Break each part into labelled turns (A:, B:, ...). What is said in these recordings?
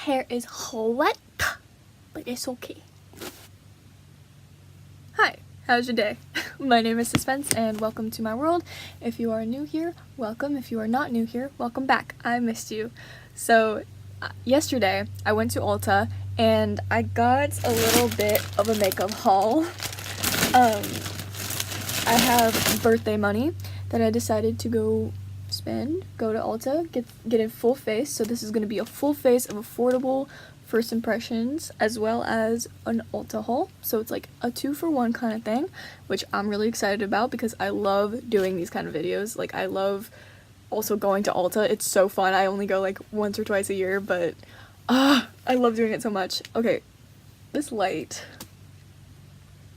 A: hair is wet, but it's okay. Hi, how's your day? My name is Suspense and welcome to my world. If you are new here, welcome. If you are not new here, welcome back. I missed you. So yesterday I went to Ulta and I got a little bit of a makeup haul. I have birthday money that I decided to go to Ulta, get a full face. So this is going to be a full face of affordable first impressions as well as an Ulta haul. So it's like a 2-for-1 kind of thing, which I'm really excited about because I love doing these kind of videos. Like, I love also going to Ulta. It's so fun. I only go like once or twice a year, but I love doing it so much. Okay, this light,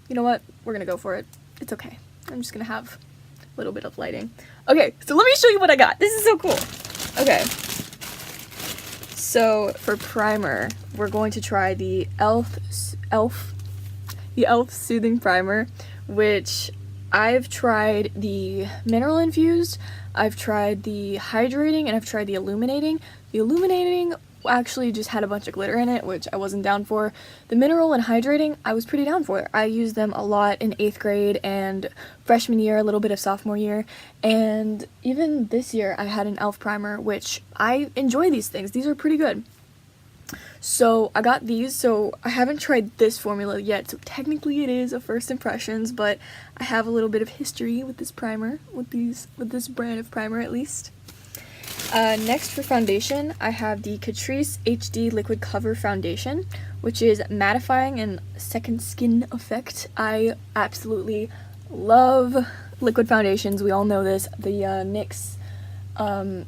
A: you know what? We're gonna go for it. It's okay. I'm just gonna have a little bit of lighting. Okay, so let me show you what I got. This is so cool. Okay, so for primer, we're going to try the e.l.f. Soothing Primer, which I've tried the mineral infused, I've tried the hydrating, and I've tried the illuminating. The illuminating actually just had a bunch of glitter in it, which I wasn't down for. The mineral and hydrating, I was pretty down for. I used them a lot in 8th grade and freshman year, a little bit of sophomore year, and even this year I had an e.l.f. primer, which I enjoy these things. These are pretty good. So I got these. So I haven't tried this formula yet, so technically it is a first impressions, but I have a little bit of history with this primer, with this brand of primer at least. Next for foundation, I have the Catrice HD Liquid Cover Foundation, which is mattifying and second skin effect. I absolutely love liquid foundations. We all know this. The NYX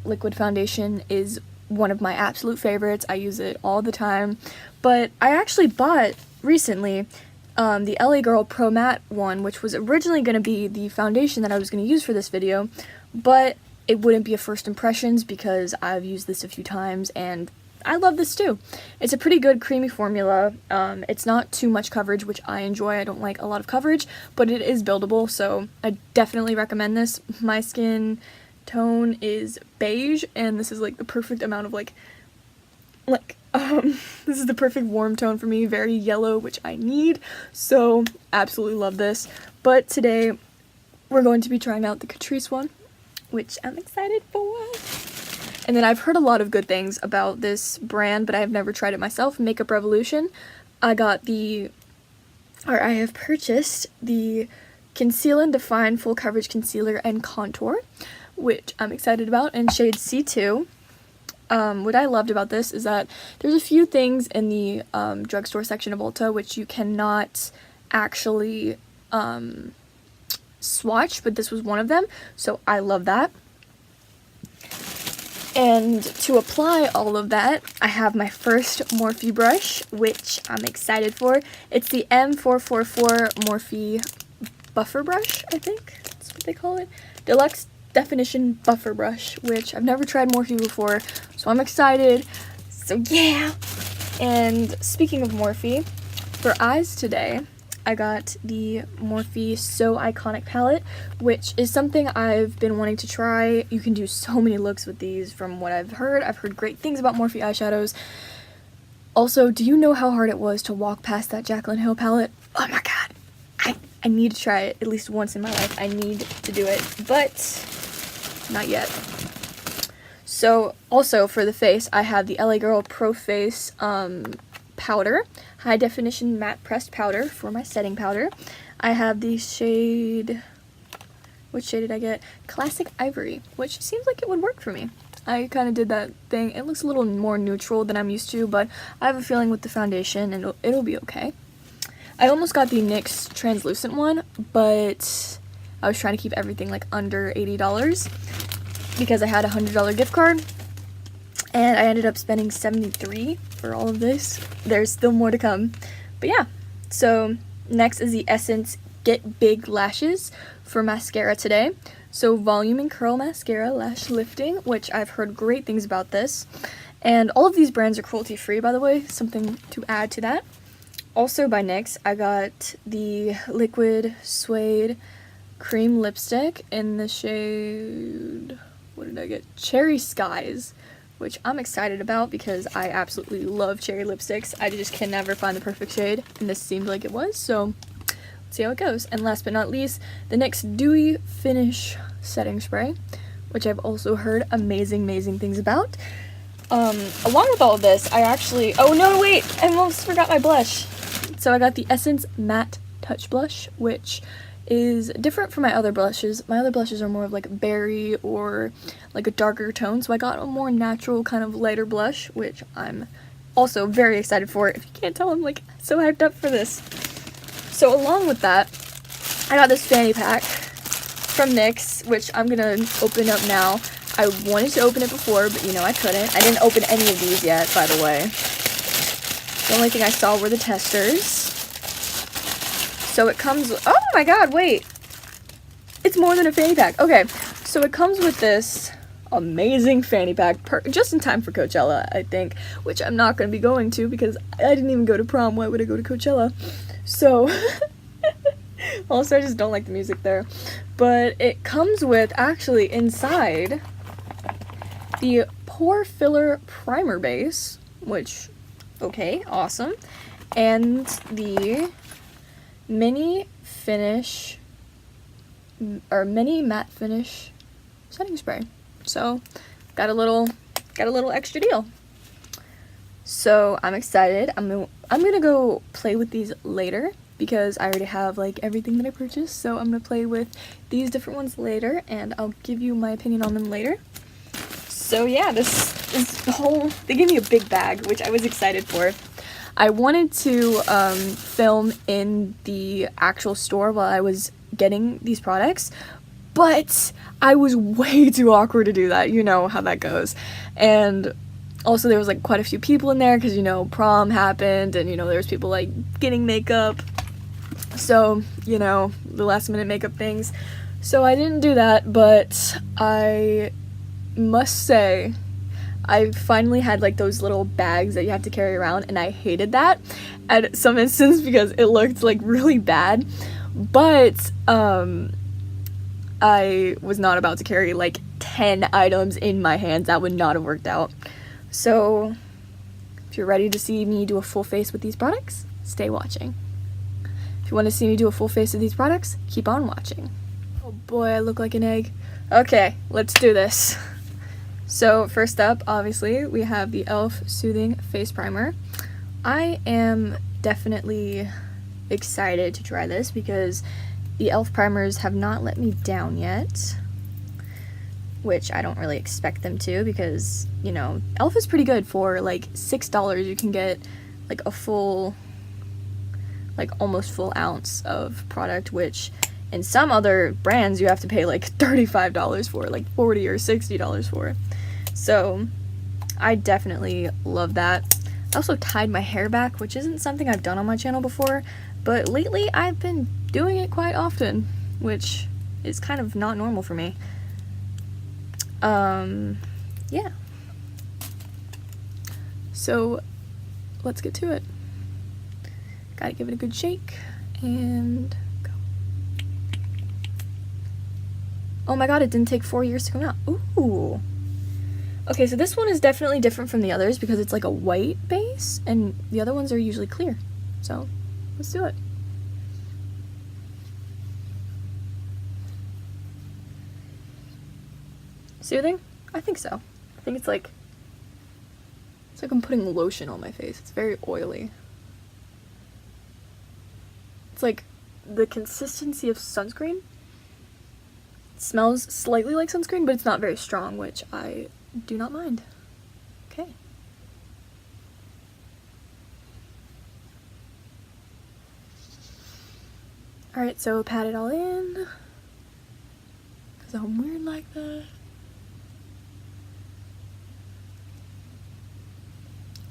A: liquid foundation is one of my absolute favorites. I use it all the time. But I actually bought recently the L.A Girl Pro Matte one, which was originally going to be the foundation that I was going to use for this video, but it wouldn't be a first impressions because I've used this a few times and I love this too. It's a pretty good creamy formula. It's not too much coverage, which I enjoy. I don't like a lot of coverage, but it is buildable, so I definitely recommend this. My skin tone is beige, and this is like the perfect amount of this is the perfect warm tone for me, very yellow, which I need, so absolutely love this. But today we're going to be trying out the Catrice one, which I'm excited for. And then I've heard a lot of good things about this brand, but I have never tried it myself. Makeup Revolution. I have purchased the Conceal and Define Full Coverage Concealer and Contour, which I'm excited about, in shade C2. What I loved about this is that there's a few things in the drugstore section of Ulta which you cannot actually swatch, but this was one of them, so I love that. And to apply all of that, I have my first Morphe brush, which I'm excited for. It's the M444 Morphe Buffer Brush, I think that's what they call it. Deluxe Definition Buffer Brush, which I've never tried Morphe before, so I'm excited. So yeah! And speaking of Morphe, for eyes today, I got the Morphe So Iconic palette, which is something I've been wanting to try. You can do so many looks with these from what I've heard. I've heard great things about Morphe eyeshadows. Also, do you know how hard it was to walk past that Jaclyn Hill palette? Oh my god. I need to try it at least once in my life. I need to do it, but not yet. So, also for the face, I have the L.A Girl Pro Face powder, high definition matte pressed powder for my setting powder. I have the shade, which shade did I get? Classic Ivory, which seems like it would work for me. I kind of did that thing. It looks a little more neutral than I'm used to, but I have a feeling with the foundation and it'll be okay. I almost got the NYX translucent one, but I was trying to keep everything like under $80 because I had a $100 gift card. And I ended up spending $73 for all of this. There's still more to come. But yeah, so next is the Essence Get Big Lashes for mascara today. So volume and curl mascara, lash lifting, which I've heard great things about this. And all of these brands are cruelty free, by the way, something to add to that. Also by NYX, I got the Liquid Suede Cream Lipstick in the shade, what did I get? Cherry Skies, which I'm excited about because I absolutely love cherry lipsticks. I just can never find the perfect shade, and this seemed like it was, so let's see how it goes. And last but not least, the NYX Dewy Finish Setting Spray, which I've also heard amazing things about. Along with all of this, I actually, oh no, wait, I almost forgot my blush. So I got the Essence Matte Touch Blush, which is different from my other blushes. My other blushes are more of like berry or like a darker tone, so I got a more natural kind of lighter blush, which I'm also very excited for. If you can't tell, I'm like so hyped up for this. So along with that, I got this fanny pack from NYX, which I'm gonna open up now. I wanted to open it before, but you know, I couldn't. I didn't open any of these yet, by the way. The only thing I saw were the testers. So it comes with, oh my god, wait. It's more than a fanny pack. Okay, so it comes with this amazing fanny pack, just in time for Coachella, I think, which I'm not going to be going to because I didn't even go to prom. Why would I go to Coachella? So, also I just don't like the music there. But it comes with, actually, inside, the Pore Filler Primer Base, which, okay, awesome, and the mini matte finish setting spray. So got a little extra deal. So I'm excited. I'm gonna go play with these later because I already have like everything that I purchased. So I'm gonna play with these different ones later, and I'll give you my opinion on them later. So yeah, this is the whole, they gave me a big bag, which I was excited for. I wanted to film in the actual store while I was getting these products, but I was way too awkward to do that. You know how that goes. And also there was like quite a few people in there because, you know, prom happened, and, you know, there was people like getting makeup. So, you know, the last minute makeup things. So I didn't do that, but I must say, I finally had like those little bags that you have to carry around, and I hated that at some instance because it looked like really bad. But I was not about to carry like 10 items in my hands. That would not have worked out. So if you're ready to see me do a full face with these products, stay watching. If you want to see me do a full face with these products, keep on watching. Oh boy, I look like an egg. Okay, let's do this. So first up, obviously, we have the e.l.f. Soothing Face Primer. I am definitely excited to try this because the e.l.f. primers have not let me down yet, which I don't really expect them to because, you know, e.l.f. is pretty good. For like $6 you can get like a full, like almost full ounce of product, which in some other brands you have to pay like $35 for, like $40 or $60 for. So I definitely love that. I also tied my hair back, which isn't something I've done on my channel before, but lately I've been doing it quite often, which is kind of not normal for me. Yeah. So let's get to it. Gotta give it a good shake and go. Oh my god, it didn't take 4 years to come out. Ooh. Okay, so this one is definitely different from the others because it's like a white base, and the other ones are usually clear. So, let's do it. Soothing? I think so. I think it's like I'm putting lotion on my face. It's very oily. It's like the consistency of sunscreen. It smells slightly like sunscreen, but it's not very strong, which I do not mind. Okay. Alright, so pat it all in. Because I'm weird like that.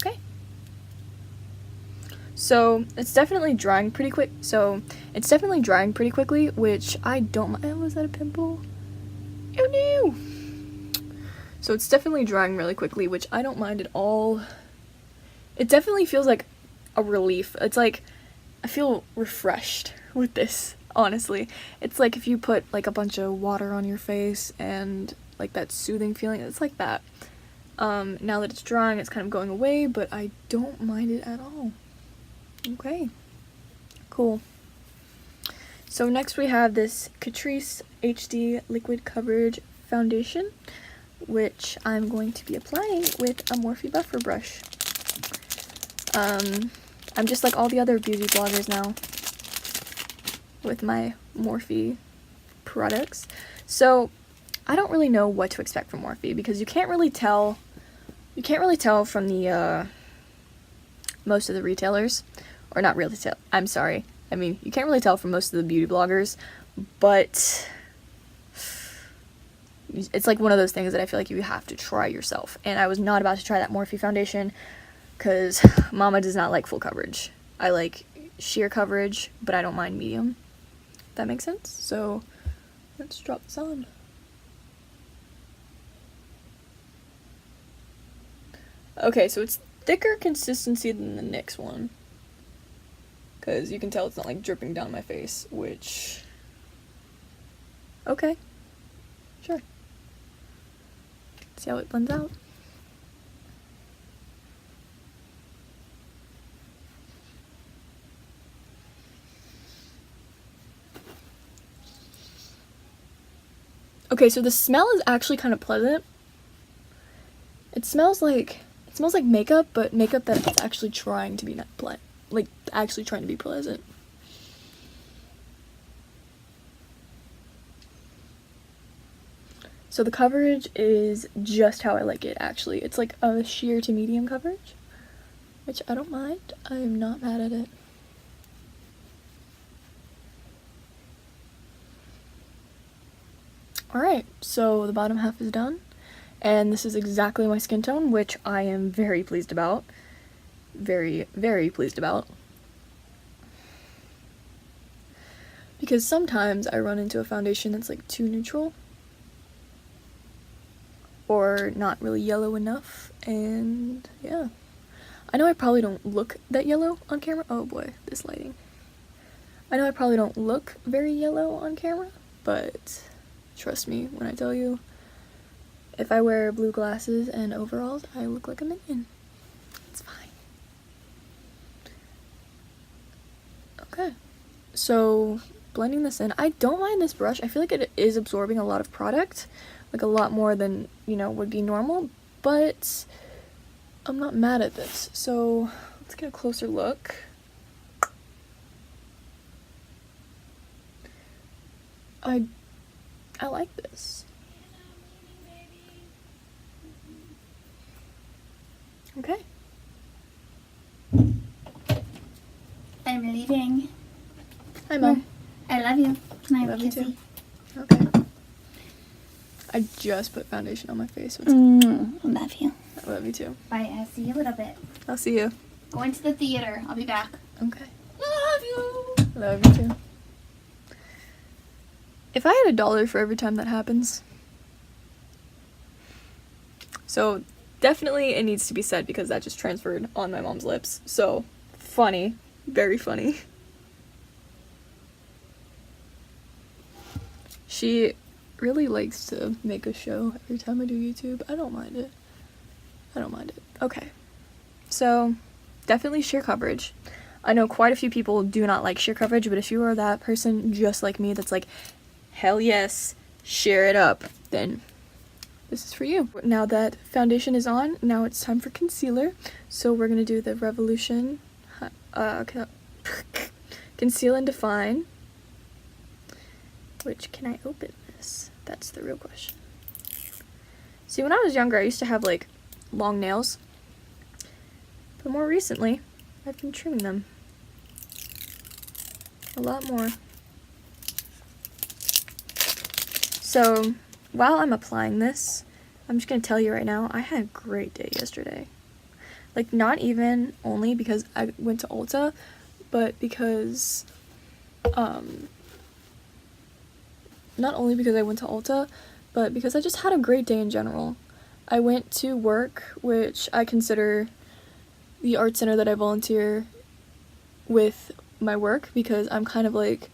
A: Okay. So, it's definitely drying pretty quick. Which I don't mind. Oh, was that a pimple? Oh no! So it's definitely drying really quickly, which I don't mind at all. It definitely feels like a relief. It's like, I feel refreshed with this, honestly. It's like if you put like a bunch of water on your face and like that soothing feeling, it's like that. Now that it's drying, it's kind of going away, but I don't mind it at all. Okay, cool. So next we have this Catrice HD Liquid Coverage Foundation, which I'm going to be applying with a Morphe buffer brush. I'm just like all the other beauty bloggers now with my Morphe products. So I don't really know what to expect from Morphe because you can't really tell from the most of the retailers, or not really tell, I'm sorry. I mean, you can't really tell from most of the beauty bloggers, but it's like one of those things that I feel like you have to try yourself. And I was not about to try that Morphe foundation because Mama does not like full coverage. I like sheer coverage, but I don't mind medium. That makes sense? So let's drop this on. Okay, so it's thicker consistency than the NYX one, because you can tell it's not like dripping down my face, which, okay, sure. See how it blends out. Okay, so the smell is actually kind of pleasant. It smells like makeup, but makeup that's actually trying to be actually trying to be pleasant. So the coverage is just how I like it, actually. It's like a sheer to medium coverage, which I don't mind. I'm not mad at it. Alright, so the bottom half is done. And this is exactly my skin tone, which I am very pleased about. Very, very pleased about. Because sometimes I run into a foundation that's like too neutral. Or not really yellow enough. And yeah. I know I probably don't look that yellow on camera. Oh boy, this lighting. I know I probably don't look very yellow on camera, but trust me when I tell you, if I wear blue glasses and overalls, I look like a minion. It's fine. Okay. So, blending this in. I don't mind this brush. I feel like it is absorbing a lot of product. Like a lot more than, you know, would be normal. But I'm not mad at this. So, let's get a closer look. I like this. Okay.
B: I'm leaving.
A: Hi, Mom.
B: I love you. Can I have
A: Love
B: a
A: you
B: kissy?
A: too. Okay. I just put foundation on my face. So
B: Love you.
A: I love you too.
B: Bye. I'll see you a little bit.
A: I'll see you.
B: Going to the theater. I'll be back.
A: Okay.
B: Love you.
A: Love you too. If I had $1 for every time that happens. So definitely it needs to be said because that just transferred on my mom's lips. So funny. Very funny. She really likes to make a show every time I do YouTube. I don't mind it. I don't mind it. Okay. So definitely sheer coverage. I know quite a few people do not like sheer coverage, but if you are that person just like me that's like, hell yes, sheer it up, then this is for you. Now that foundation is on, now it's time for concealer. So we're gonna do the Revolution Conceal and Define. Which, can I open this? That's the real question. See, when I was younger, I used to have like long nails, but more recently, I've been trimming them a lot more. So while I'm applying this, I'm just gonna tell you right now, I had a great day yesterday. Like, not even only because I went to Ulta, but because not only because I went to Ulta, but because I just had a great day in general. I went to work, which I consider the art center that I volunteer with my work, because I'm kind of like,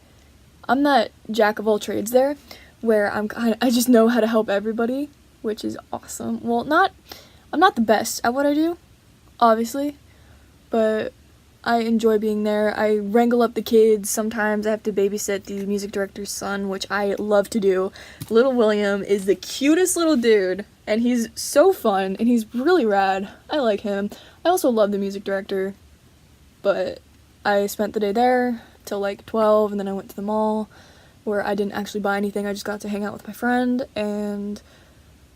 A: I'm that jack of all trades there, where I just know how to help everybody, which is awesome. Well, I'm not the best at what I do, obviously, but I enjoy being there. I wrangle up the kids. Sometimes I have to babysit the music director's son, which I love to do. Little William is the cutest little dude, and he's so fun, and he's really rad. I like him. I also love the music director, but I spent the day there till like 12, and then I went to the mall, where I didn't actually buy anything. I just got to hang out with my friend, and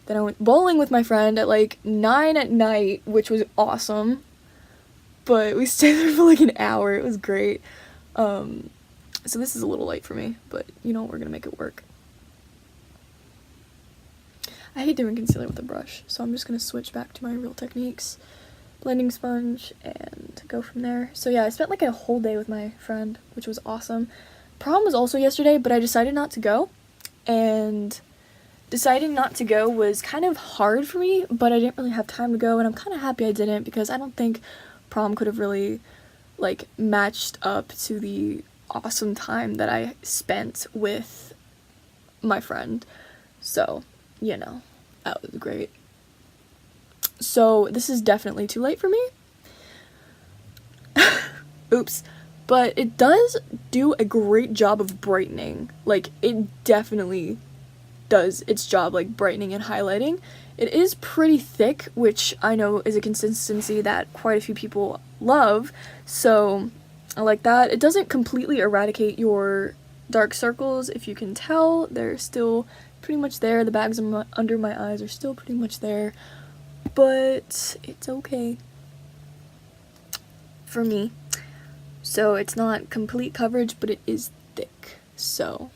A: then I went bowling with my friend at like 9 at night, which was awesome. But we stayed there for like an hour. It was great. So this is a little late for me, but you know, we're gonna make it work. I hate doing concealer with a brush, so I'm just gonna switch back to my Real Techniques blending sponge and go from there. So yeah, I spent like a whole day with my friend, which was awesome. Prom was also yesterday, but I decided not to go, and deciding not to go was kind of hard for me, but I didn't really have time to go, and I'm kind of happy I didn't, because I don't think prom could have really like matched up to the awesome time that I spent with my friend. So, you know, that was great. So this is definitely too late for me. Oops. But it does do a great job of brightening. Like, it definitely does its job, like, brightening and highlighting. It is pretty thick, which I know is a consistency that quite a few people love, so I like that. It doesn't completely eradicate your dark circles, if you can tell. They're still pretty much there. The bags under my eyes are still pretty much there, but it's okay for me. So it's not complete coverage, but it is thick. So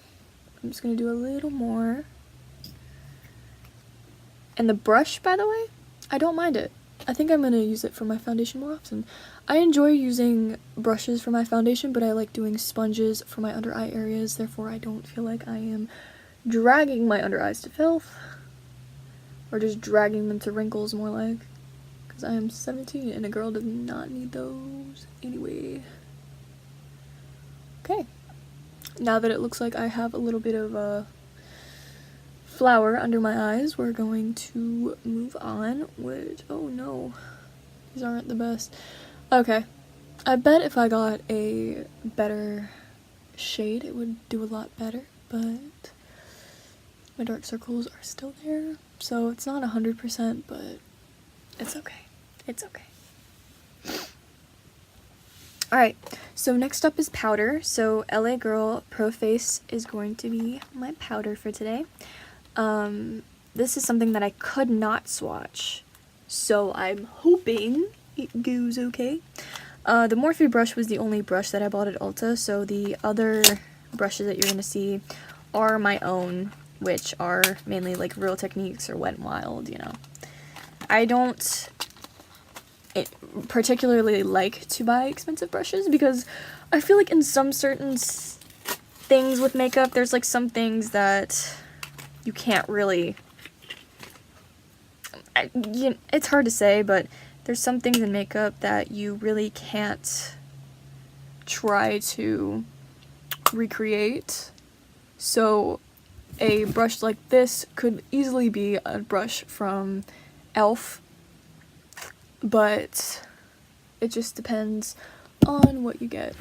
A: I'm just gonna do a little more. And the brush, by the way, I don't mind it. I think I'm gonna use it for my foundation more often. I enjoy using brushes for my foundation, but I like doing sponges for my under eye areas, therefore I don't feel like I am dragging my under eyes to filth. Or just dragging them to wrinkles, more like. Because I am 17 and a girl does not need those anyway. Okay. Now that it looks like I have a little bit of flour under my eyes, we're going to move on, which, oh no, these aren't the best. Okay, I bet if I got a better shade it would do a lot better, but my dark circles are still there, so it's not 100%, but it's okay. It's okay. Alright, so next up is powder. So L.A Girl Pro Face is going to be my powder for today. This is something that I could not swatch, so I'm hoping it goes okay. The Morphe brush was the only brush that I bought at Ulta, so the other brushes that you're going to see are my own, which are mainly like Real Techniques or Wet n Wild, you know. I don't particularly like to buy expensive brushes because I feel like in some certain things with makeup, there's like some things that you can't really, it's hard to say, but there's some things in makeup that you really can't try to recreate. So a brush like this could easily be a brush from e.l.f., but it just depends on what you get.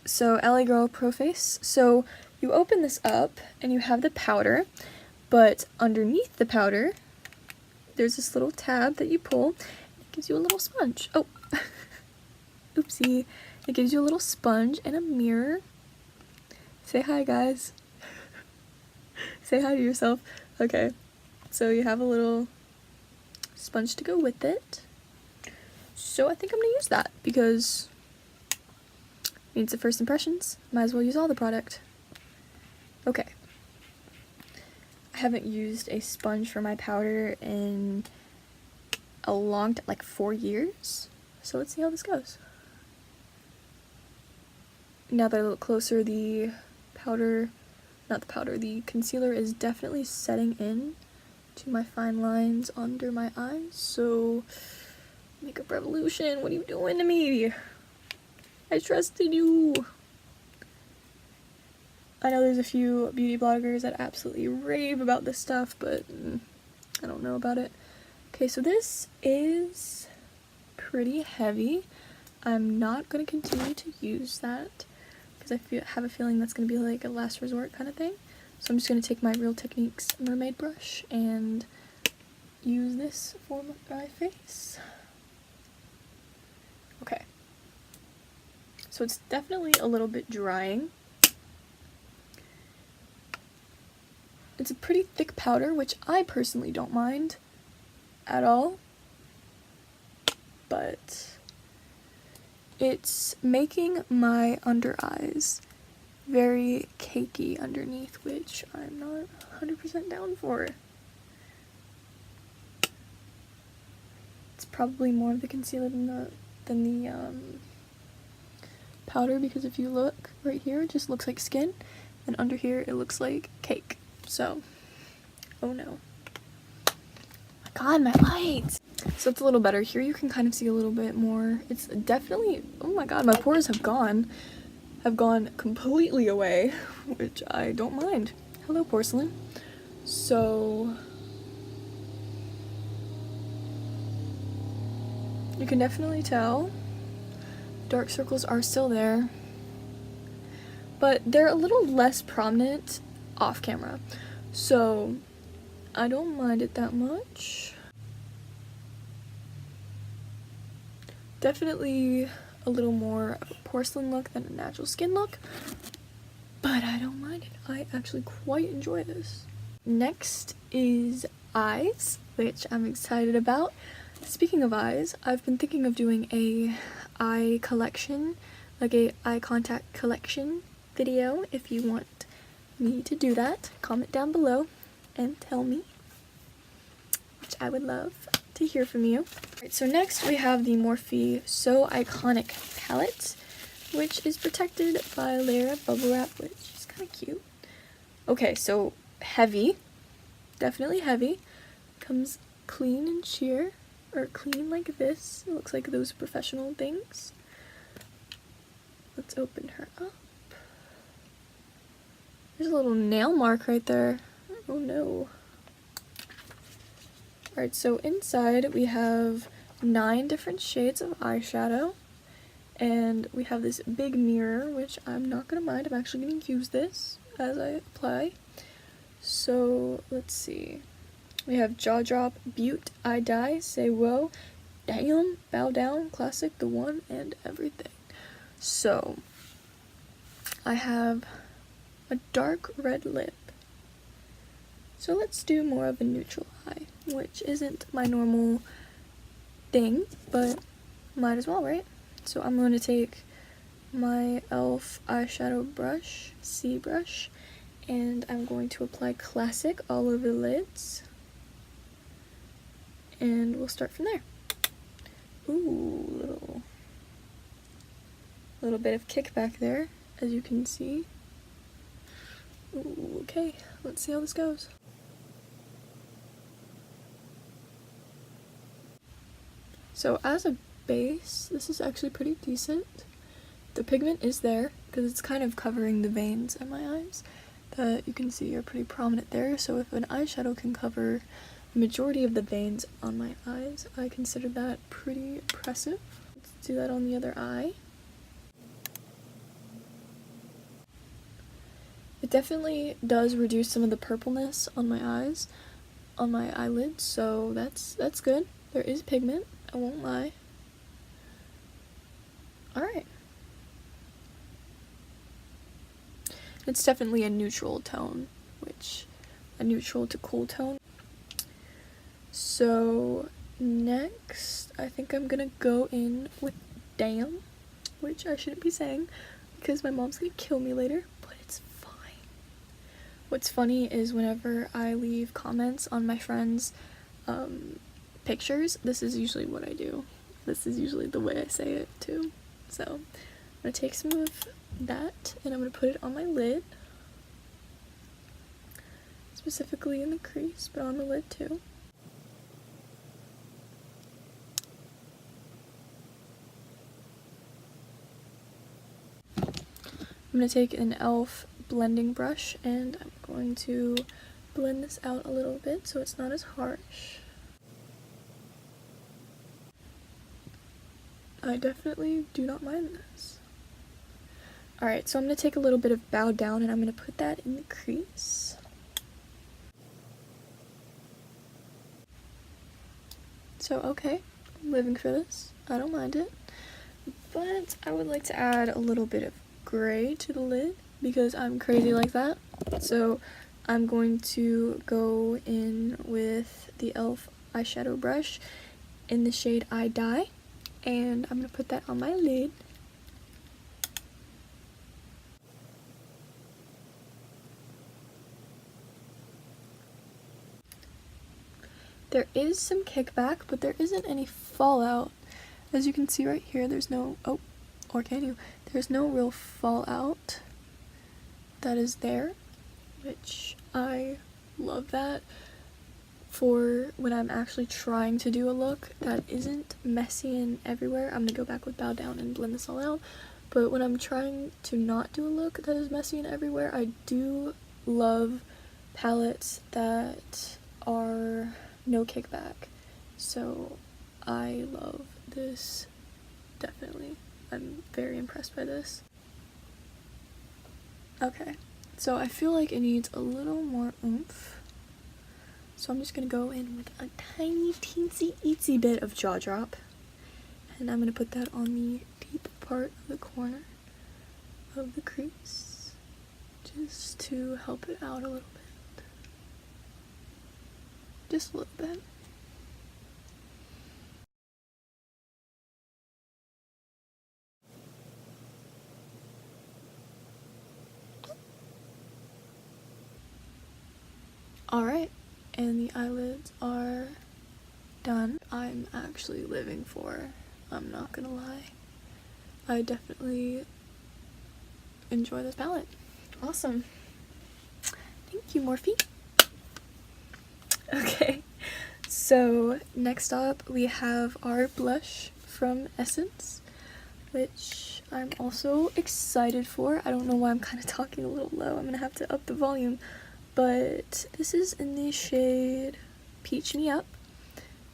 A: So L.A Girl Pro Face. So you open this up and you have the powder, but underneath the powder there's this little tab that you pull. It gives you a little sponge. Oh, oopsie. It gives you a little sponge and a mirror. Say hi, guys. Say hi to yourself. Okay, so you have a little sponge to go with it. So I think I'm gonna use that because it's the first impressions. Might as well use all the product. Okay. I haven't used a sponge for my powder in a long time, like 4 years. So let's see how this goes. Now that I look closer, the concealer is definitely setting in to my fine lines under my eyes. So, Makeup Revolution, what are you doing to me? I trusted you. I know there's a few beauty bloggers that absolutely rave about this stuff, but I don't know about it. Okay, so this is pretty heavy. I'm not going to continue to use that because I have a feeling that's going to be like a last resort kind of thing. So I'm just going to take my Real Techniques mermaid brush and use this for my face. Okay. So it's definitely a little bit drying. It's a pretty thick powder, which I personally don't mind at all. But it's making my under eyes very cakey underneath, which I'm not 100% down for. It's probably more of the concealer than the powder, because if you look right here, it just looks like skin, and under here it looks like cake. So, oh no. Oh my god, my lights! So it's a little better. Here you can kind of see a little bit more. It's definitely, oh my god, my pores have gone completely away, which I don't mind. Hello, porcelain. So you can definitely tell dark circles are still there, but they're a little less prominent off camera, so I don't mind it that much. Definitely a little more of a porcelain look than a natural skin look, but I don't mind it. I actually quite enjoy this. Next is eyes, which I'm excited about. Speaking of eyes, I've been thinking of doing a eye collection, like a eye contact collection video. If you want me to do that, comment down below and tell me, which I would love to hear from you. Alright, so next we have the Morphe So Iconic palette, which is protected by a layer of bubble wrap, which is kind of cute. Okay, so heavy, definitely heavy. Comes clean and sheer, or clean like this. It looks like those professional things. Let's open her up. There's a little nail mark right there. Oh no. Alright, so inside we have 9 different shades of eyeshadow, and we have this big mirror, which I'm not going to mind. I'm actually going to use this as I apply. So let's see. We have Jaw Drop, Butte, I Die, Say Whoa, Damn, Bow Down, Classic, The One, and Everything. So I have a dark red lip. So let's do more of a neutral eye, which isn't my normal thing, but might as well, right? So I'm going to take my e.l.f. eyeshadow brush, C brush, and I'm going to apply Classic all over the lids. And we'll start from there. Ooh, little bit of kickback there, as you can see. Ooh, okay, let's see how this goes. So as a base, this is actually pretty decent. The pigment is there because it's kind of covering the veins in my eyes that you can see are pretty prominent there. So if an eyeshadow can cover the majority of the veins on my eyes, I consider that pretty impressive. Let's do that on the other eye. It definitely does reduce some of the purpleness on my eyes, on my eyelids, so that's good. There is pigment, I won't lie. Alright. It's definitely a neutral tone, a neutral to cool tone. So next, I think I'm gonna go in with Damn, which I shouldn't be saying because my mom's gonna kill me later, but it's fine. What's funny is whenever I leave comments on my friends' pictures, this is usually what I do. This is usually the way I say it too. So I'm gonna take some of that and I'm gonna put it on my lid, specifically in the crease, but on the lid too. I'm going to take an e.l.f. blending brush and I'm going to blend this out a little bit so it's not as harsh. I definitely do not mind this. Alright, so I'm going to take a little bit of Bow Down and I'm going to put that in the crease. So, okay, I'm living for this. I don't mind it. But I would like to add a little bit of gray to the lid because I'm crazy like that. So I'm going to go in with the e.l.f. eyeshadow brush in the shade I Die, and I'm going to put that on my lid. There is some kickback, but there isn't any fallout. As you can see right here, there's no, oh, or can you? There's no real fallout that is there, which I love that for when I'm actually trying to do a look that isn't messy and everywhere. I'm gonna go back with Bow Down and blend this all out, but when I'm trying to not do a look that is messy and everywhere, I do love palettes that are no kickback. So I love this, definitely. I'm very impressed by this. Okay, so I feel like it needs a little more oomph. So I'm just gonna go in with a tiny teensy itsy bit of Jaw Drop. And I'm gonna put that on the deep part of the corner of the crease, just to help it out a little bit. Just a little bit. Alright, and the eyelids are done. I'm actually living for, I'm not gonna lie. I definitely enjoy this palette. Awesome. Thank you, Morphe. Okay, so next up we have our blush from Essence, which I'm also excited for. I don't know why I'm kind of talking a little low. I'm gonna have to up the volume. But this is in the shade Peach Me Up,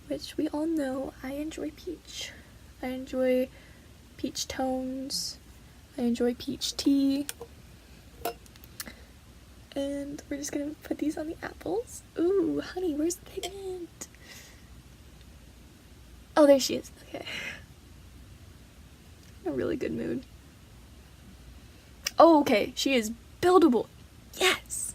A: which we all know I enjoy peach. I enjoy peach tones. I enjoy peach tea. And we're just gonna put these on the apples. Ooh, honey, where's the pigment? Oh, there she is. Okay. In a really good mood. Oh, okay. She is buildable. Yes!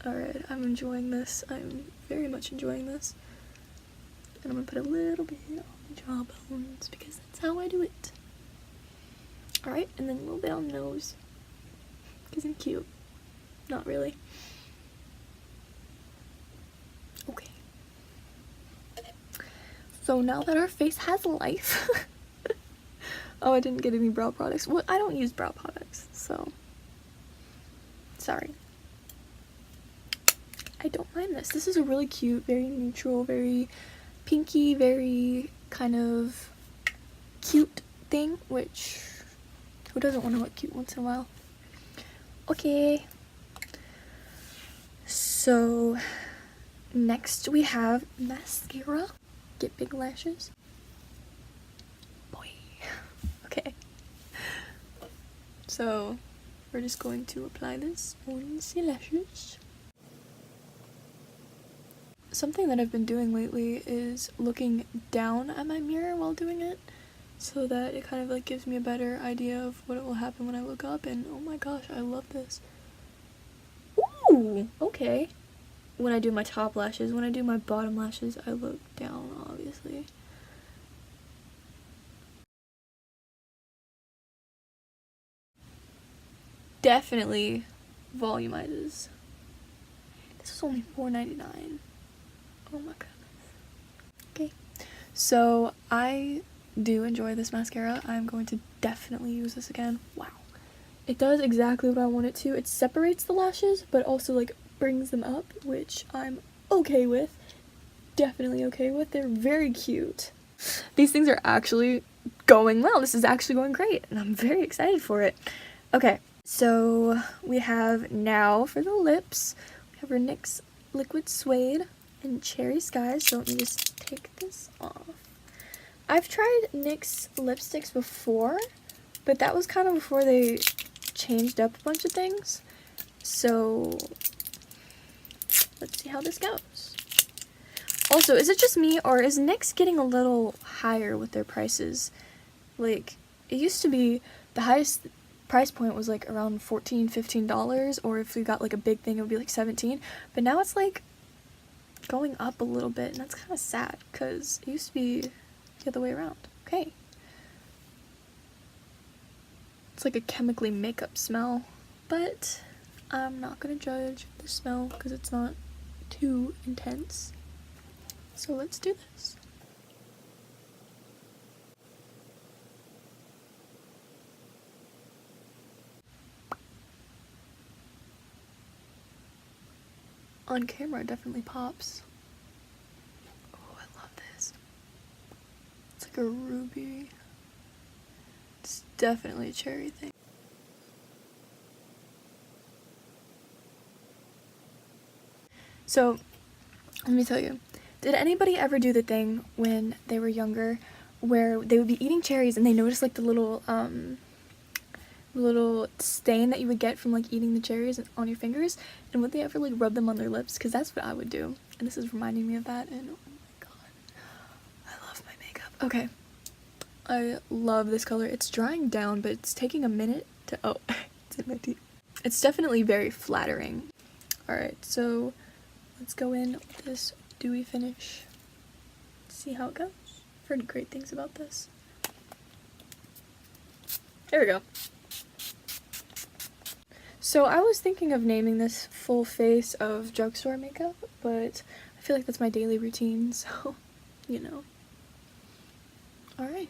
A: Alright, I'm enjoying this. I'm very much enjoying this. And I'm gonna put a little bit on the jawbones because that's how I do it. Alright, and then a little bit on the nose because I'm cute. Not really. Okay. So now that our face has life. Oh, I didn't get any brow products. Well, I don't use brow products, so sorry. I don't mind this. This is a really cute, very neutral, very pinky, very kind of cute thing, which who doesn't want to look cute once in a while? Okay. So next we have mascara. Get big lashes. Boy. Okay. So we're just going to apply this on the lashes. Something that I've been doing lately is looking down at my mirror while doing it, so that it kind of like gives me a better idea of what will happen when I look up, and oh my gosh, I love this. Ooh, okay. When I do my top lashes, when I do my bottom lashes, I look down, obviously. Definitely volumizes. This was only $4.99. Oh my goodness. Okay, so I do enjoy this mascara. I'm going to definitely use this again. Wow. It does exactly what I want it to. It separates the lashes, but also like brings them up, which I'm okay with. Definitely okay with. They're very cute. These things are actually going well. This is actually going great, and I'm very excited for it. Okay, so we have now for the lips, we have our NYX Liquid Suede and Cherry Skies. So let me just take this off. I've tried NYX lipsticks before, but that was kind of before they changed up a bunch of things. So let's see how this goes. Also, is it just me, or is NYX getting a little higher with their prices? Like, it used to be the highest price point was like around $14, $15, or if we got like a big thing it would be like $17, but now it's like going up a little bit, and that's kind of sad because it used to be the other way around. Okay. It's like a chemically makeup smell, but I'm not gonna judge the smell because it's not too intense. So let's do this. On camera, it definitely pops. Oh, I love this. It's like a ruby. It's definitely a cherry thing. So, let me tell you. Did anybody ever do the thing when they were younger where they would be eating cherries and they noticed like the little stain that you would get from like eating the cherries on your fingers, and would they ever like rub them on their lips? Because that's what I would do, and this is reminding me of that, and oh my god, I love my makeup. Okay, I love this color. It's drying down, but it's taking a minute to it's in my teeth. It's definitely very flattering. Alright, so let's go in with this dewy finish. See how it goes. I've heard great things about this. There we go. So I was thinking of naming this full face of drugstore makeup, but I feel like that's my daily routine, so, you know. Alright.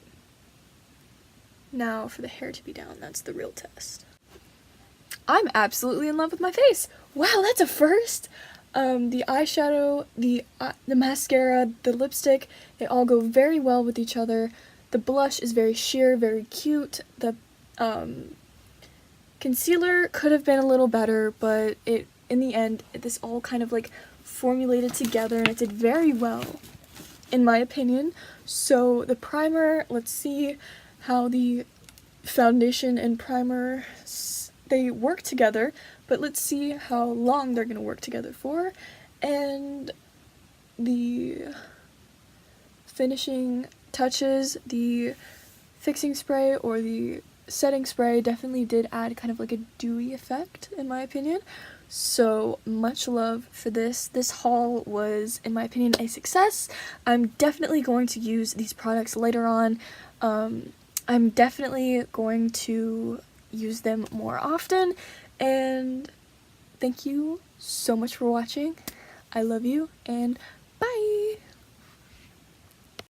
A: Now for the hair to be down, that's the real test. I'm absolutely in love with my face! Wow, that's a first! The eyeshadow, the mascara, the lipstick, they all go very well with each other. The blush is very sheer, very cute. The concealer could have been a little better, but in the end, this all kind of like formulated together and it did very well, in my opinion. So the primer, let's see how the foundation and primer, they work together, but let's see how long they're gonna work together for. And the finishing touches, the fixing spray or the setting spray definitely did add kind of like a dewy effect, in my opinion. So much love for this. This haul was, in my opinion, a success. I'm definitely going to use these products later on. I'm definitely going to use them more often, and thank you so much for watching. I love you, and